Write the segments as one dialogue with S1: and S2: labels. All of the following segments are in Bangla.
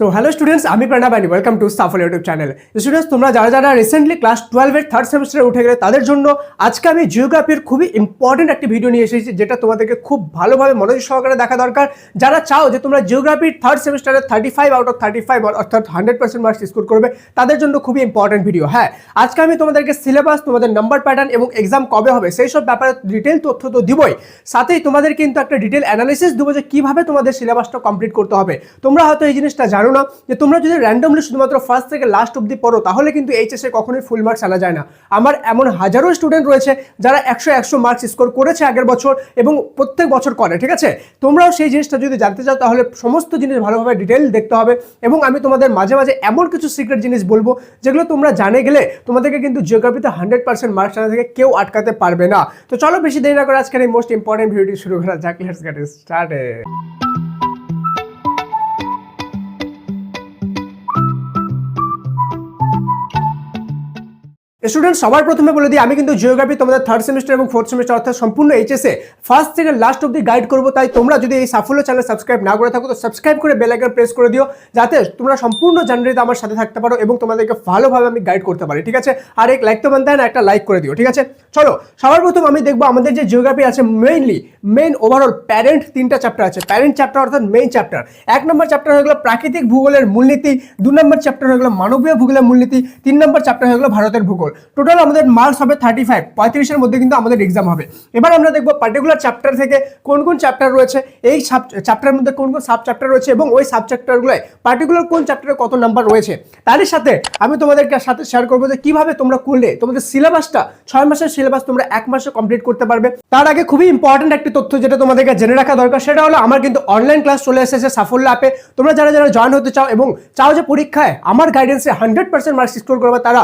S1: সো হ্যালো স্টুডেন্টস, আমি Pranab and welcome to Shuffle YouTube channel. Students, তোমরা যারা যারা রিসেন্টলি ক্লাস 12-এর থার্ড সেমিস্টারে উঠে গেলে তাদের জন্য আজকে আমি জিওগ্রাফির খুবই ইম্পর্টেন্ট একটি ভিডিও নিয়ে এসেছি, যেটা তোমাদেরকে খুব ভালোভাবে মনোযোগ সহকারে দেখা দরকার। যারা চাও যে তোমরা জিওগ্রাফির থার্ড সেমিস্টারে 35 আউট অফ 35 অর্থাৎ 100% মার্কস স্কোর করবে, তাদের জন্য খুবই ইম্পর্টেন্ট ভিডিও। হ্যাঁ, আজকে আমি তোমাদেরকে সিলেবাস, তোমাদের নাম্বার প্যাটার্ন এবং এক্সাম কবে হবে সেই সব ব্যাপারে ডিটেল তথ্য তো দিবই, সাথেই তোমাদের কিন্তু একটা ডিটেল অ্যানালিসিস দেবো যে কীভাবে তোমাদের সিলেবাসটা কমপ্লিট করতে হবে। তোমরা হয়তো এই জিনিসটা জানো না যে তোমরা যদি র্যান্ডমলি শুধুমাত্র ফার্স্ট থেকে লাস্ট অবধি পড়ো তাহলে কিন্তু এইচএসে কখনোই ফুল মার্কস আনা যায় না। আমার এমন হাজারো স্টুডেন্ট রয়েছে যারা 100 মার্কস স্কোর করেছে আগের বছর এবং প্রত্যেক বছর করে। ঠিক আছে, তোমরাও সেই জিনিসটা যদি জানতে চাও তাহলে সমস্ত জিনিস ভালোভাবে ডিটেল দেখতে হবে এবং আমি তোমাদের মাঝে মাঝে এমন কিছু সিক্রেট জিনিস বলবো যেগুলো তোমরা জানে গেলে তোমাদেরকে কিন্তু জিওগ্রাফিতে 100% মার্কস আনা থেকে কেউ আটকাতে পারবে না। তো চলো বেশি দেরি না করে আজকের এই মোস্ট ইম্পর্টেন্ট ভিডিওটি শুরু করা যাক। Let's get started. স্টুডেন্ট, সবার প্রথমে বলে দিই, আমি কিন্তু জিওগ্রাফি তোমাদের থার্ড সেমিস্টার এবং ফোর্থ সেমিস্টার অর্থাৎ সম্পূর্ণ এইচএসে ফার্স্ট থেকে লাস্ট অবধি গাইড করবো। তাই তোমরা যদি এই সাফল্য চ্যানেল সাবস্ক্রাইব না করে থাকো তো সাবস্ক্রাইব করে বেল আইকন প্রেস করে দিও, যাতে তোমরা সম্পূর্ণ জার্নিতে আমার সাথে থাকতে পারো এবং তোমাদেরকে ভালোভাবে আমি গাইড করতে পারি। ঠিক আছে, আর এক লাইক তো বানতে হয় না, একটা লাইক করে দিও। ঠিক আছে, চলো সবার প্রথম আমি দেখবো আমাদের যে জিওগ্রাফি আছে মেইন ওভারঅল প্যারেন্ট 3টা চ্যাপ্টার আছে। প্যারেন্ট চ্যাপ্টার অর্থাৎ মেইন চ্যাপ্টার। 1 নম্বর চ্যাপ্টার হয়ে গেল প্রাকৃতিক ভূগোলের মূলনীতি, 2 নম্বর চ্যাপ্টার হয়ে গেল মানবীয় ভূগোলের মূলনীতি, 3 নম্বর চ্যাপ্টার হয়ে গেল ভারতের ভূগোল। টোটাল আমাদের মার্কস হবে 35-35-এর মধ্যে কিন্তু আমাদের এক্সাম হবে। এবার আমরা দেখবো পার্টিকুলার চ্যাপ্টার থেকে কোন কোন চ্যাপ্টার রয়েছে, এই চ্যাপ্টারের মধ্যে কোন কোন সাব চ্যাপ্টার রয়েছে এবং ওই সাব চ্যাপ্টারগুলোয় পার্টিকুলার কোন চ্যাপ্টারে কত নাম্বার রয়েছে। তারই সাথে আমি তোমাদেরকে সাথে শেয়ার করবো যে কিভাবে তোমরা করলে তোমাদের সিলেবাসটা 6 মাসের সিলেবাস তোমরা 1 মাসে কমপ্লিট করতে পারবে। তার আগে খুবই ইম্পর্টেন্ট একটি তথ্য যেটা তোমাদেরকে জেনে রাখা দরকার, সেটা হলো আমার কিন্তু অনলাইন ক্লাস চলে এসেছে সাফল্য অ্যাপে। তোমরা যারা যারা জয়েন হতে চাও এবং চাও যে পরীক্ষায় আমার গাইডেন্সে 100% মার্কস স্কোর করবে, তারা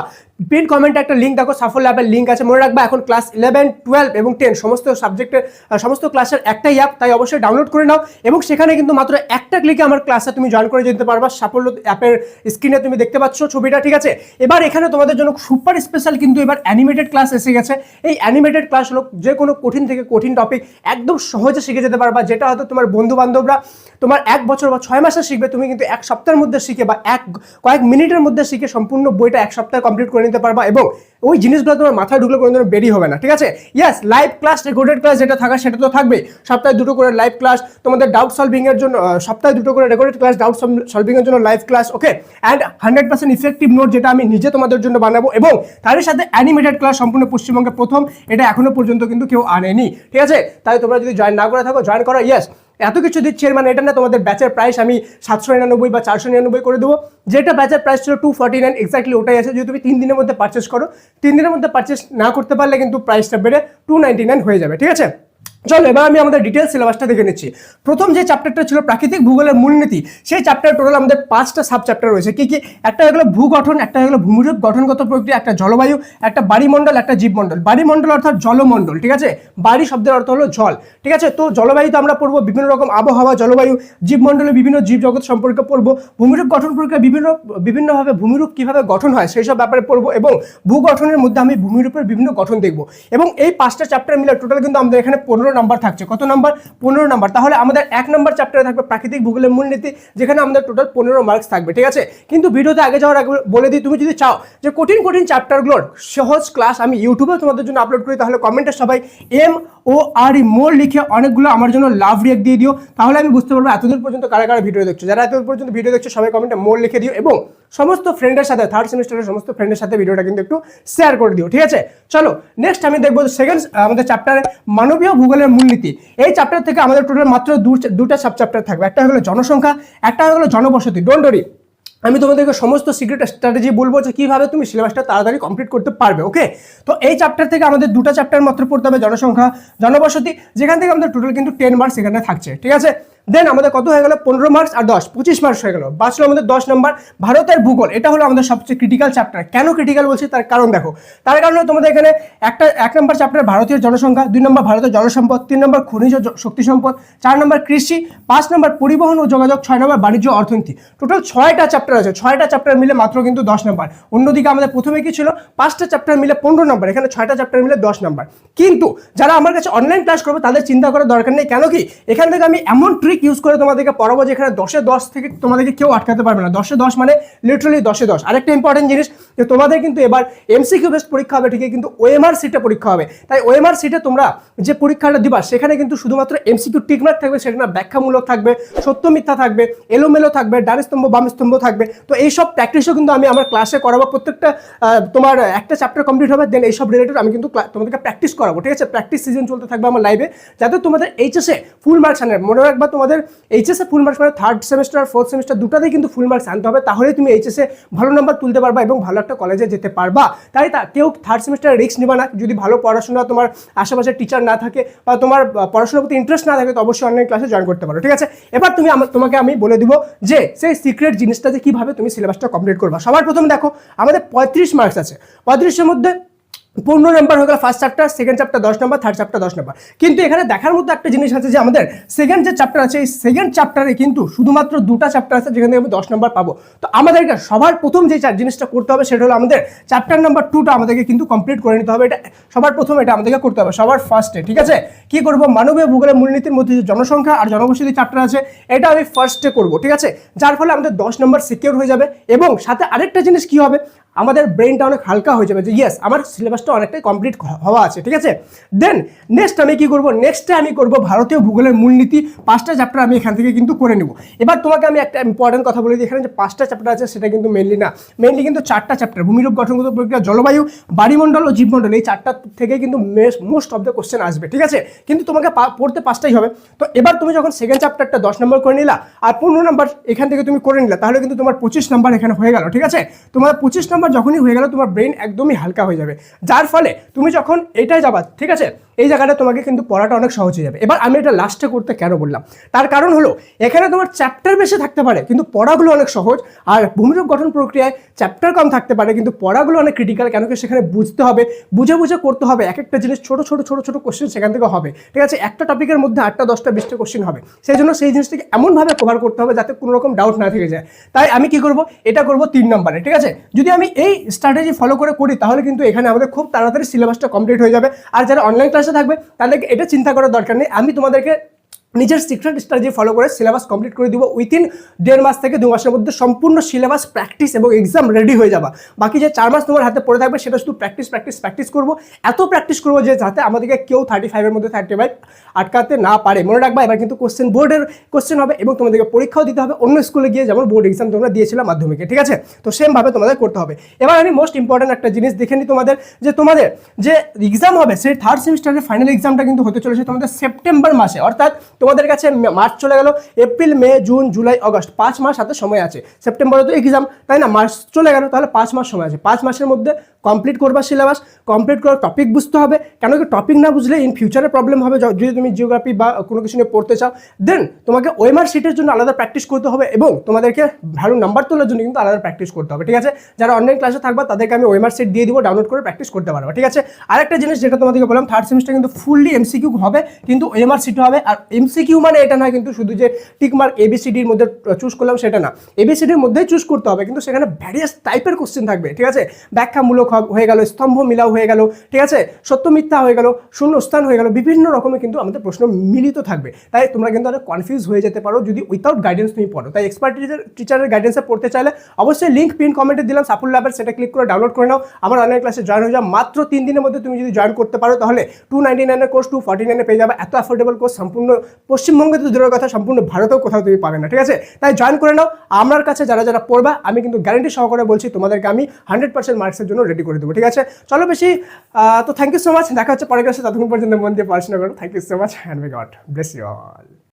S1: পিন কমেন্টে একটা লিঙ্ক দেখো, সাফল্য অ্যাপের লিঙ্ক আছে। মনে রাখবা এখন ক্লাস 11, 12 এবং 10 সমস্ত সাবজেক্টের সমস্ত ক্লাসের একটাই অ্যাপ, তাই অবশ্যই ডাউনলোড করে নাও এবং সেখানে কিন্তু মাত্র একটা ক্লিকে আমার ক্লাসে তুমি জয়েন করে যেতে পারবা। সাফল্য অ্যাপের স্ক্রিনে তুমি দেখতে পাচ্ছ ছবিটা। ঠিক আছে, এবার এখানে তোমাদের জন্য সুপার স্পেশাল কিন্তু এবার অ্যানিমেটেড ক্লাস এসে গেছে। এই অ্যানিমেটেড ক্লাস হলো যে কোনো কঠিন থেকে কঠিন টপিক একদম সহজে শিখে যেতে পারবা, যেটা হয়তো তোমার বন্ধু বান্ধবরা তোমার 1 বছর বা 6 মাসে শিখবে, তুমি কিন্তু 1 সপ্তাহের মধ্যে শিখে বা কয়েক মিনিটের মধ্যে শিখে সম্পূর্ণ বইটা 1 সপ্তাহে কমপ্লিট করে নিতে পারবা এবং ওই জিনিসগুলো তোমার মাথায় ঢুকলে কোনো বেরি হবে না। ঠিক আছে, yes, live class, recorded class যেটা থাকা সেটা তো থাকবেই। সপ্তাহে 2টো করে লাইভ ক্লাস, তোমাদের ডাউট সলভিং এর জন্য সপ্তাহে 2টো করে রেকর্ডেড ক্লাস, ডাউট সলভিং এর জন্য live class. Okay, and 100% effective note যেটা আমি নিজে তোমাদের জন্য বানাবো এবং তার সাথে অ্যানিমেটেড ক্লাস সম্পূর্ণ পশ্চিমবঙ্গে প্রথম, এটা এখনো পর্যন্ত কিন্তু কেউ আনেনি। ঠিক আছে, তাই তোমরা যদি জয়েন না করে থাকো জয়েন করো। ইয়েস, এত কিছু দিচ্ছি এর মানে এটা না তোমাদের ব্যাচের প্রাইস আমি 799 বা 499 করে দেবো। যেটা ব্যাচের প্রাইস ছিল 249, এক্স্যাক্টলি ওটাই আছে। যদি তুমি 3 দিনের মধ্যে পারচেস করো, 3 দিনের মধ্যে পারচেস না করতে পারলে কিন্তু প্রাইসটা বেড়ে 299 হয়ে যাবে। ঠিক আছে, চলো এবার আমি আমাদের ডিটেল সিলেবাসটা দেখে নিচ্ছি। প্রথম যে চ্যাপ্টারটা ছিল প্রাকৃতিক ভূগোলের মূলনীতি, সেই চ্যাপ্টার টোটাল আমাদের 5টা সাব চ্যাপ্টার রয়েছে। কি কি? একটা হলো ভূগঠন, একটা হলো ভূমিরূপ গঠনগত প্রক্রিয়া, একটা জলবায়ু, একটা বাড়িমণ্ডল, একটা জীবমণ্ডল। বাড়িমণ্ডল অর্থাৎ জলমণ্ডল। ঠিক আছে, বাড়ি শব্দের অর্থ হলো জল। ঠিক আছে, তো জলবায়ুতে আমরা পড়বো বিভিন্ন রকম আবহাওয়া, জলবায়ু। জীবমণ্ডলে বিভিন্ন জীব জগৎ সম্পর্কে পড়বো। ভূমিরূপ গঠন প্রক্রিয়া বিভিন্নভাবে ভূমিরূপ কিভাবে গঠন হয় সেই সব ব্যাপারে পড়বো এবং ভূগঠনের মধ্যে আমি ভূমিরূপের বিভিন্ন গঠন দেখবো। এবং এই 5টা চ্যাপ্টার মিলে টোটাল কিন্তু আমাদের এখানে 15 নাম্বার থাকছে। কত নাম্বার? 15 নাম্বার। তাহলে আমাদের 1 নম্বর চ্যাপ্টারে থাকবে প্রাকৃতিক ভূগোলের মূলনীতি, যেখানে আমাদের টোটাল 15 মার্কস থাকবে। ঠিক আছে, কিন্তু ভিডিওতে আগে যাওয়ার আগে বলে দিই, তুমি যদি চাও যে কঠিন কঠিন চ্যাপ্টারগুলোর সহজ ক্লাস আমি ইউটিউবে তোমাদের জন্য আপলোড করি, তাহলে কমেন্টে সবাই MORE মোর লিখে অনেকগুলো আমার জন্য লাভ রিয়েক্ট দিয়ে দিও, তাহলে আমি বুঝতে পারবো এতদূর পর্যন্ত কারা কারা ভিডিও দেখছো। যারা এতদূর পর্যন্ত ভিডিও দেখছো সবাই কমেন্টে মোর লিখে দিও এবং সমস্ত ফ্রেন্ডের সাথে, থার্ড সেমিস্টারের সমস্ত ফ্রেন্ডের সাথে ভিডিওটা কিন্তু একটু শেয়ার করে দিও। ঠিক আছে, চলো নেক্সট আমি দেখবো সেকেন্ড আমাদের চ্যাপ্টারে মানবীয় ভূগোলের মূলনীতি। এই চ্যাপ্টার থেকে আমাদের টোটাল মাত্র 2টা সাব চ্যাপ্টার থাকবে। একটা হলো জনসংখ্যা, একটা হলো জনবসতি। ডোন্ট ওয়ারি, আমি তোমাদেরকে সমস্ত সিক্রেট স্ট্র্যাটেজি বলবো যে কীভাবে তুমি সিলেবাসটা তাড়াতাড়ি কমপ্লিট করতে পারবে। ওকে, তো এই চ্যাপ্টার থেকে আমাদের 2টা চ্যাপ্টার মাত্র পড়তে হবে, জনসংখ্যা, জনবসতি, যেখান থেকে আমাদের টোটাল কিন্তু 10 মার্কস এখানে থাকছে। ঠিক আছে, দেন আমাদের কত হয়ে গেল? 15 মার্কস আর 10, 25 মার্কস হয়ে গেল। বাঁচলো আমাদের 10 নম্বর ভারতের ভূগোল। এটা হলো আমাদের সবচেয়ে ক্রিটিক্যাল চ্যাপ্টার। কেন ক্রিটিক্যাল বলছি তার কারণ দেখো। তার কারণে তোমাদের এখানে 1 নম্বর চ্যাপ্টার ভারতীয় জনসংখ্যা, 2 নম্বর ভারতের জলসম্পদ, 3 নম্বর খনিজ শক্তি সম্পদ, 4 নম্বর কৃষি, 5 নম্বর পরিবহন ও যোগাযোগ, 6 নম্বর বাণিজ্য অর্থনীতি। টোটাল 6টা চ্যাপ্টার আছে। 6টা চ্যাপ্টার মিলে মাত্র কিন্তু 10 নম্বর। অন্যদিকে আমাদের প্রথমে কি ছিল? 5টা চ্যাপ্টার মিলে 15 নম্বর, এখানে 6টা চ্যাপ্টার মিলে 10 নম্বর। কিন্তু যারা আমার কাছে অনলাইন ক্লাস করবে তাদের চিন্তা করার দরকার নেই। কেন কি? এখান থেকে আমি এমন ট্রিক্স ট্রিক ইউজ করে তোমাদেরকে পড়াবো, যেখানে 10-এ 10 থেকে তোমাদেরকে কেউ আটকাতে পারবে না। 10-এ 10 মানে লিটারালি 10-এ 10। আরেকটা ইম্পর্টেন্ট জিনিস যে তোমাদের কিন্তু এবার এমসিকিউ বেসড পরীক্ষা হবে ঠিকই, কিন্তু ওএমআর সিটে পরীক্ষা হবে। তাই ওএমআর সিটে তোমরা যে পরীক্ষাটা দিবা সেখানে কিন্তু শুধুমাত্র এমসিকিউ টিকমার্ক থাকবে, সেটা না ব্যাখ্যামূলক থাকবে, সত্য মিথ্যা থাকবে, এলোমেলো থাকবে, ডান স্তম্ভ বাম স্তম্ভ থাকবে। তো এইসব প্র্যাকটিসও কিন্তু আমি আমার ক্লাসে করাবো। প্রত্যেকটা তোমার একটা চ্যাপ্টার কমপ্লিট হবে, দেন এইসব রিলেটেড আমি কিন্তু তোমাদেরকে প্র্যাকটিস করাবো, ঠিক আছে? প্র্যাকটিস সিজন চলতে থাকবে আমার লাইভে, যাতে তোমাদের এইচএসে ফুল মার্কস আনে। মনে রাখবা তোমাদের এইচএসে ফুল মার্কস মানে থার্ড সেমিস্টার আর ফোর্থ সেমিস্টার দুটাতেই কিন্তু ফুল মার্কস আনতে হবে, তাহলে তুমি এইচএসে ভালো নাম্বার তুলতে পারবা এবং ভালো একটা কলেজে যেতে পারবা। তাই কেউ থার্ড সেমিস্টারে রিস্ক নিবা না। যদি ভালো পড়াশোনা তোমার আশেপাশে টিচার না থাকে বা তোমার পড়াশোনার প্রতি ইন্টারেস্ট না থাকে, তো অবশ্যই অনলাইন ক্লাসে জয়েন করতে পারো, ঠিক আছে? এবার তোমাকে আমি বলে দিব যে সেই সিক্রেট জিনিসটা যে কিভাবে তুমি সিলেবাসটা কমপ্লিট করবা। সবার প্রথমে দেখো, আমাদের 35 মার্কস আছে। 35-এর মধ্যে 15 নাম্বার হয়ে গেল first chapter, second chapter 10 number, third chapter 10 number. কিন্তু এখানে দেখার মতো একটা জিনিস আছে যে আমাদের সেকেন্ড যে চ্যাপ্টার আছে, এই সেকেন্ড চ্যাপ্টারে কিন্তু শুধুমাত্র 2টা চ্যাপ্টার আছে যেখান থেকে আমি 10 নাম্বার পাবো। তো আমাদেরকে সবার প্রথম যে জিনিসটা করতে হবে সেটা হলো আমাদের চ্যাপ্টার নাম্বার 2টা আমাদেরকে কিন্তু কমপ্লিট করে নিতে হবে। এটা সবার প্রথম, এটা আমাদেরকে করতে হবে সবার ফার্স্টে, ঠিক আছে? কি করবো, মানবীয় ভূগোলের মূলনীতির মধ্যে যে জনসংখ্যা আর জনবসতি চ্যাপ্টার আছে, এটা আমি ফার্স্টে করবো, ঠিক আছে? যার ফলে আমাদের 10 নাম্বার সিকিউর হয়ে যাবে। এবং সাথে আরেকটা জিনিস কি হবে, আমাদের ব্রেনটা অনেক হালকা হয়ে যাবে যে ইয়েস, আমার সিলেবাসটা অনেকটাই কমপ্লিট হওয়া আছে, ঠিক আছে? দেন নেক্সট আমি কি করবো, নেক্সটে আমি করবো ভারতীয় ভূগোলের মূলনীতি 5টা চ্যাপ্টার আমি এখান থেকে কিন্তু করে নেব। এবার তোমাকে আমি একটা ইম্পর্টেন্ট কথা বলে দিই, এখানে যে 5টা চ্যাপ্টার আছে সেটা কিন্তু মেনলি না, মেনলি কিন্তু 4টা চ্যাপ্টার, ভূমিরূপ গঠনগত প্রক্রিয়া, জলবায়ু, বাড়িমণ্ডল ও জীবমণ্ডল, এই 4টা থেকে কিন্তু মোস্ট অফ দ্য কোশ্চেন আসবে, ঠিক আছে? কিন্তু তোমাকে পড়তে 5টাই হবে। তো এবার তুমি যখন সেকেন্ড চ্যাপ্টারটা 10 নম্বর করে নিলা আর 15 নাম্বার এখান থেকে তুমি করে নিলা, তাহলে কিন্তু তোমার 25 নাম্বার এখানে হয়ে গেল, ঠিক আছে? তোমার 25 নাম্বার যখনই হয়ে গেল, তোমার ব্রেন একদমই হালকা হয়ে যাবে, যার ফলে তুমি যখন এটাই যাবা, ঠিক আছে, এই জায়গাটা তোমাকে কিন্তু পড়াটা অনেক সহজ হয়ে যাবে। এবার আমি এটা লাস্টে করতে কেন বললাম, তার কারণ হলো এখানে তোমার চ্যাপ্টার বেশি থাকতে পারে কিন্তু পড়াগুলো অনেক সহজ, আর ভূমিরূপ গঠন প্রক্রিয়ায় চ্যাপ্টার কম থাকতে পারে কিন্তু পড়াগুলো অনেক ক্রিটিক্যাল, কেন কি সেখানে বুঝতে হবে, বুঝে বুঝে করতে হবে। এক একটা জিনিস ছোট ছোট ছোট ছোট কোশ্চেন সেখান থেকে হবে, ঠিক আছে? একটা টপিকের মধ্যে 8টা 10টা 20টা কোশ্চেন হবে, সেই জন্য সেই জিনিসটাকে এমনভাবে কভার করতে হবে যাতে কোনো রকম ডাউট না থেকে যায়। তাই আমি কি করব, এটা করব 3 নম্বরে, ঠিক আছে? যদি আমি এই স্ট্র্যাটেজি ফলো করে করি তাহলে কিন্তু এখানে আমাদের খুব তাড়াতাড়ি সিলেবাসটা কমপ্লিট হয়ে যাবে। আর যারা অনলাইন ক্লাসে থাকবে তাদেরকে এটা চিন্তা করার দরকার নেই, আমি তোমাদেরকে নিজের সিক্রেট স্ট্র্যাটেজি ফলো করে সিলেবাস কমপ্লিট করে দিব উইথিন 1.5 মাস থেকে 2 মাসের মধ্যে। সম্পূর্ণ সিলেবাস প্র্যাকটিস এবং এক্সাম রেডি হয়ে যাবা। বাকি যে 4 মাস তোমার হাতে পড়ে থাকবে সেটা শুধু প্র্যাকটিস করবো, এত প্র্যাকটিস করবো যে যাতে আমাদেরকে কেউ 35-এর মধ্যে 35 আটকাতে না পারে। মনে রাখবা, এবার কিন্তু কোশ্চেন বোর্ডের কোশ্চেন হবে এবং তোমাদেরকে পরীক্ষাও দিতে হবে অন্য স্কুলে গিয়ে, যেমন বোর্ড এক্সাম তোমরা দিয়েছিলে মাধ্যমিকে, ঠিক আছে? তো সেমভাবে তোমাদের করতে হবে। এবার আমি মোস্ট ইম্পর্টেন্ট একটা জিনিস দেখে নিই, তোমাদের যে এক্সাম হবে সেই থার্ড সেমিস্টারের ফাইনাল এক্সামটা কিন্তু হতে চলেছে তোমাদের সেপ্টেম্বর মাসে। অর্থাৎ তোমাদের কাছে মার্চ চলে গেল, এপ্রিল, মে, জুন, জুলাই, অগস্ট, 5 মাস হাতে সময় আছে। সেপ্টেম্বরে তো এক্সাম, তাই না? মার্চ চলে গেল, তাহলে 5 মাস সময় আছে। 5 মাসের মধ্যে কমপ্লিট করবা সিলেবাস, কমপ্লিট করার টপিক বুঝতে হবে, কেন কি টপিক না বুঝলে ইন ফিউচারে প্রবলেম হবে। যদি তুমি জিওগ্রাফি বা কোনো কিছু নিয়ে পড়তে চাও, দেন তোমাকে ওএমআর শিটের জন্য আলাদা প্র্যাকটিস করতে হবে এবং তোমাদেরকে ভালো নাম্বার তোলার জন্য কিন্তু আলাদা প্র্যাকটিস করতে হবে, ঠিক আছে? যারা অনলাইন ক্লাসে থাকবা তাদেরকে আমি ওএমআর শিট দিয়ে দিব, ডাউনলোড করে প্র্যাকটিস করতে পারবা, ঠিক আছে? আরেকটা জিনিস যেটা তোমাদেরকে বললাম, থার্ড সেমিস্টার কিন্তু ফুললি এমসিকিউ হবে, কিন্তু ওএমআর শিট হবে। আর এমসিকিউ মানে এটা না কিন্তু শুধু যে টিক মার্ক এবিসিডির মধ্যে চুজ করলাম সেটা না, এবিসিডির মধ্যেই চুজ করতে হবে, কিন্তু সেখানে ভ্যারিয়াস টাইপের কোশ্চেন থাকবে, ঠিক আছে? ব্যাখ্যামূলক হয়ে গেল, স্তম্ভ মিলাও হয়ে গেল, ঠিক আছে? সত্য মিথ্যা হয়ে গেল, শূন্যস্থান হয়ে গেল, বিভিন্ন রকমের কিন্তু আমাদের প্রশ্ন মিলিত থাকবে। তাই তোমরা কিন্তু অনেক কনফিউজ হয়ে যেতে পারো যদি উইথাউট গাইডেন্স তুমি পড়ো। তাই এক্সপার্ট টিচারের গাইডেন্সে পড়তে চাইলে অবশ্যই লিঙ্ক পিন কমেন্টে দিলাম সাফল্য ল্যাবের, সেটা ক্লিক করে ডাউনলোড করে নাও। আমার অনলাইন ক্লাসে জয়েন হয়ে যাও। মাত্র 3 দিনের মধ্যে তুমি যদি জয়েন করতে পারো তাহলে 299 কোর্স 249 পেয়ে যাবে। এত অ্যাফোর্ডেবল কোর্স সম্পূর্ণ পশ্চিমবঙ্গে তো দূরের কথা, সম্পূর্ণ ভারতেও কোথাও তুমি পাবে না, ঠিক আছে? তাই জয়েন করে নাও। আমার কাছে যারা যারা পড়বা আমি কিন্তু গ্যারান্টি সহকারে বলছি তোমাদেরকে আমি 100% মার্কসের জন্য রেডি করে দেবো, ঠিক আছে? চলো বেশি তো থ্যাংক ইউ সো মাচ, দেখা হচ্ছে পরের ক্লাসে। ততক্ষণ পর্যন্ত মন দিয়ে পড়াশোনা করো। Thank you so much and may God bless you all.